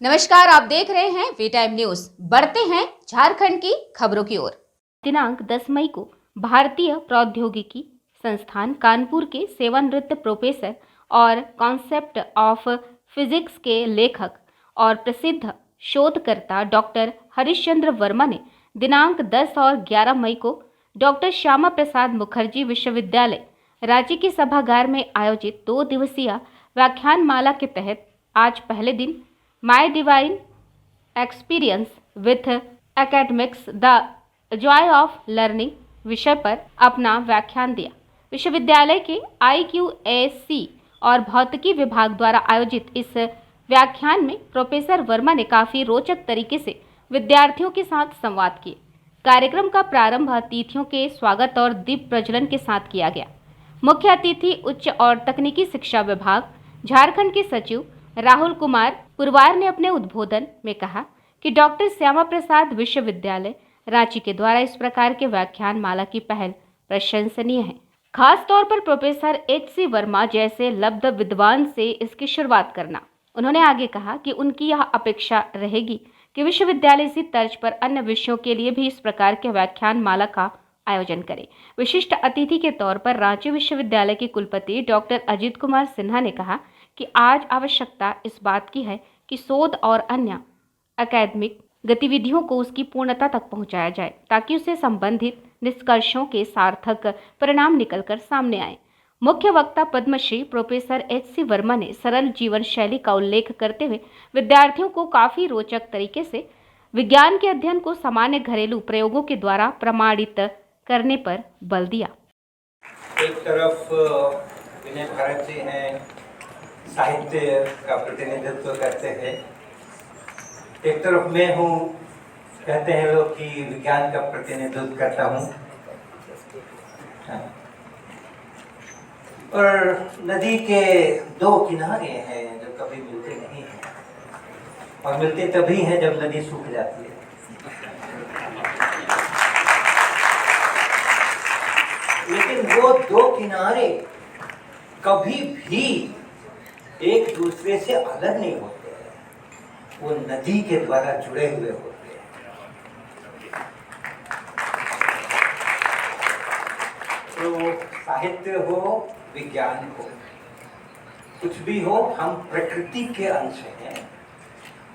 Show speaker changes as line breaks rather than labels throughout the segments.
नमस्कार, आप देख रहे हैं वी टाइम न्यूज। बढ़ते हैं झारखंड की खबरों की ओर।
दिनांक 10 मई को भारतीय प्रौद्योगिकी संस्थान कानपुर के सेवानिवृत्त प्रोफेसर और कॉन्सेप्ट ऑफ फिजिक्स के लेखक और प्रसिद्ध शोधकर्ता डॉक्टर हरिश्चंद्र वर्मा ने दिनांक 10 और 11 मई को डॉक्टर श्यामा प्रसाद मुखर्जी विश्वविद्यालय रांची के सभागार में आयोजित 2 दिवसीय व्याख्यान माला के तहत आज पहले दिन my divine experience with academics the Joy of learning विषय पर अपना व्याख्यान दिया। विश्वविद्यालय के IQAC और भौतिकी विभाग द्वारा आयोजित इस व्याख्यान में प्रोफेसर वर्मा ने काफी रोचक तरीके से विद्यार्थियों के साथ संवाद किए। कार्यक्रम का प्रारंभ अतिथियों के स्वागत और दीप प्रज्वलन के साथ किया गया। मुख्य अतिथि उच्च और तकनीकी शिक्षा विभाग झारखंड के सचिव राहुल कुमार पुरवार ने अपने उद्बोधन में कहा कि डॉक्टर श्यामा प्रसाद विश्वविद्यालय रांची के द्वारा इस प्रकार के व्याख्यान माला की पहल प्रशंसनीय है। खास तौर पर प्रोफेसर HC वर्मा जैसे लब्ध विद्वान से इसकी शुरुआत करना। उन्होंने आगे कहा कि उनकी यह अपेक्षा रहेगी कि विश्वविद्यालय इसी तर्ज पर अन्य विषयों के लिए भी इस प्रकार के व्याख्यान माला का आयोजन करे। विशिष्ट अतिथि के तौर पर रांची विश्वविद्यालय के कुलपति डॉक्टर अजीत कुमार सिन्हा ने कहा कि आज आवश्यकता इस बात की है कि शोध और अन्य अकादमिक गतिविधियों को उसकी पूर्णता तक पहुंचाया जाए ताकि उससे संबंधित निष्कर्षों के सार्थक परिणाम निकलकर सामने आए। मुख्य वक्ता पद्मश्री प्रोफेसर HC वर्मा ने सरल जीवन शैली का उल्लेख करते हुए विद्यार्थियों को काफी रोचक तरीके से विज्ञान के अध्ययन को सामान्य घरेलू प्रयोगों के द्वारा प्रमाणित करने पर बल दिया।
एक तरफ विनय भारत जी हैं, साहित्य का प्रतिनिधित्व करते हैं। एक तरफ मैं हूँ, कहते हैं लोग कि विज्ञान का प्रतिनिधित्व करता हूँ। और नदी के दो किनारे हैं जो कभी मिलते नहीं हैं, और मिलते तभी हैं जब नदी सूख जाती है। लेकिन वो दो किनारे कभी भी एक दूसरे से अलग नहीं होते हैं, वो नदी के द्वारा जुड़े हुए होते हैं। तो साहित्य हो, विज्ञान हो, कुछ भी हो, हम प्रकृति के अंश हैं,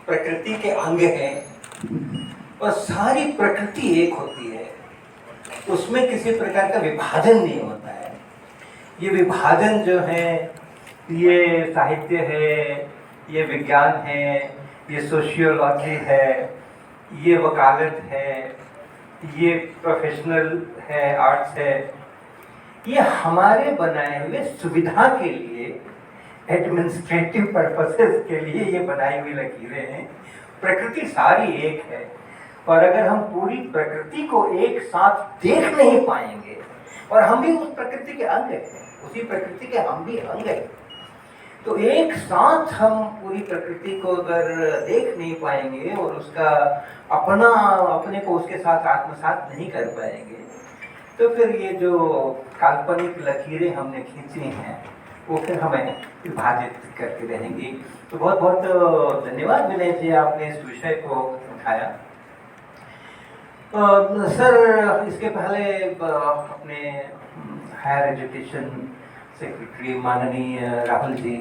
प्रकृति के अंग हैं, और सारी प्रकृति एक होती है। उसमें किसी प्रकार का विभाजन नहीं होता है। ये विभाजन जो है, ये साहित्य है, ये विज्ञान है, ये सोशियोलॉजी है, ये वकालत है, ये प्रोफेशनल है, आर्ट्स है, ये हमारे बनाए हुए सुविधा के लिए, एडमिनिस्ट्रेटिव पर्पसेस के लिए ये बनाई हुई लकीरें हैं। प्रकृति सारी एक है, और अगर हम पूरी प्रकृति को एक साथ देख नहीं पाएंगे, और हम भी उस प्रकृति के अंग हैं, उसी प्रकृति के हम भी अंग हैं, तो एक साथ हम पूरी प्रकृति को अगर देख नहीं पाएंगे और उसका अपने को उसके साथ आत्मसात नहीं कर पाएंगे, तो फिर ये जो काल्पनिक लकीरें हमने खींची हैं वो फिर हमें विभाजित करके रहेंगी। तो बहुत बहुत धन्यवाद विनय जी, आपने इस विषय को उठाया। सर, इसके पहले अपने हायर एजुकेशन सेक्रेटरी माननीय राहुल जी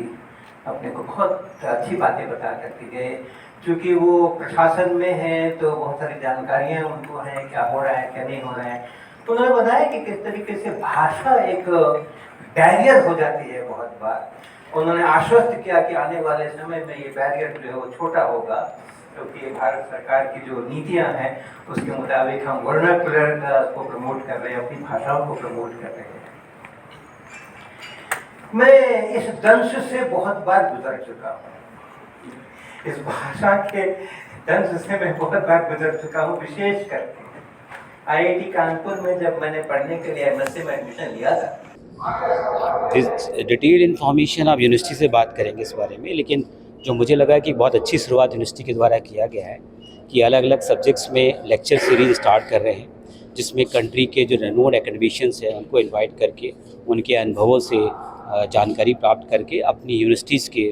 अपने को बहुत अच्छी बातें बता करके गए। क्योंकि वो प्रशासन में हैं तो बहुत सारी जानकारियाँ उनको हैं, क्या हो रहा है क्या नहीं हो रहा है। तो उन्होंने बताया कि किस तरीके से भाषा एक बैरियर हो जाती है बहुत बार। उन्होंने आश्वस्त किया कि आने वाले समय में ये बैरियर जो है वो छोटा होगा, क्योंकि भारत सरकार की जो नीतियां हैं उसके मुताबिक हम वर्नाक्युलर को प्रमोट कर रहे हैं, अपनी भाषाओं को प्रमोट कर रहे हैं। मैं इस दंश से बहुत बार गुजर चुका हूँ, इस भाषा के दंश से मैं बहुत बार गुजर चुका हूँ। विशेष करके IIT कानपुर में जब मैंने पढ़ने के लिए MSc में एडमिशन लिया था।
इस डिटेल इन्फॉर्मेशन आप यूनिवर्सिटी से बात करेंगे इस बारे में, लेकिन जो मुझे लगा कि बहुत अच्छी शुरुआत यूनिवर्सिटी के द्वारा किया गया है कि अलग अलग सब्जेक्ट्स में लेक्चर सीरीज स्टार्ट कर रहे हैं, जिसमें कंट्री के जो रेनोड एकेडमिशियंस हैं उनको इनवाइट करके उनके अनुभवों से जानकारी प्राप्त करके अपनी यूनिवर्सिटीज़ के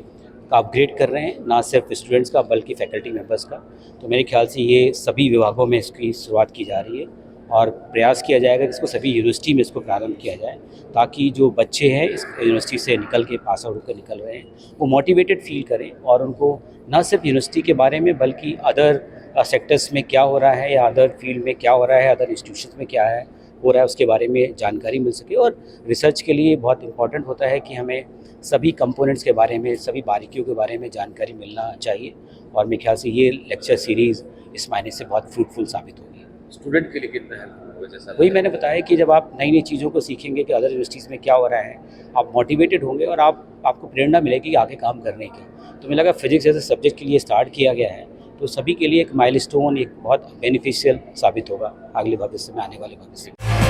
का अपग्रेड कर रहे हैं, ना सिर्फ स्टूडेंट्स का बल्कि फैकल्टी मेंबर्स का। तो मेरे ख्याल से ये सभी विभागों में इसकी शुरुआत की जा रही है और प्रयास किया जाएगा कि इसको सभी यूनिवर्सिटी में इसको प्रारंभ किया जाए, ताकि जो बच्चे हैं इस यूनिवर्सिटी से निकल के पास आउट होकर निकल रहे हैं वो मोटिवेटेड फील करें और उनको न सिर्फ यूनिवर्सिटी के बारे में बल्कि अदर सेक्टर्स में क्या हो रहा है या अदर फील्ड में क्या हो रहा है, अदर इंस्टीट्यूशन में क्या है हो रहा है, उसके बारे में जानकारी मिल सके। और रिसर्च के लिए बहुत इंपॉर्टेंट होता है कि हमें सभी कंपोनेंट्स के बारे में, सभी बारीकियों के बारे में जानकारी मिलना चाहिए और मेरे ख्याल से ये लेक्चर सीरीज़ इस मायने से बहुत फ्रूटफुल साबित होगी।
स्टूडेंट के लिए कितना हेल्प होगा? जैसा
वही मैंने बताया कि जब आप नई नई चीज़ों को सीखेंगे कि अदर यूनिवर्सिटीज़ में क्या हो रहा है, आप मोटिवेटेड होंगे और आपको प्रेरणा मिलेगी आगे काम करने की। तो मुझे लगा फिजिक्स जैसे सब्जेक्ट के लिए स्टार्ट किया गया है तो सभी के लिए एक माइलस्टोन, एक बहुत बेनिफिशियल साबित होगा अगले भविष्य में, आने वाले भविष्य में।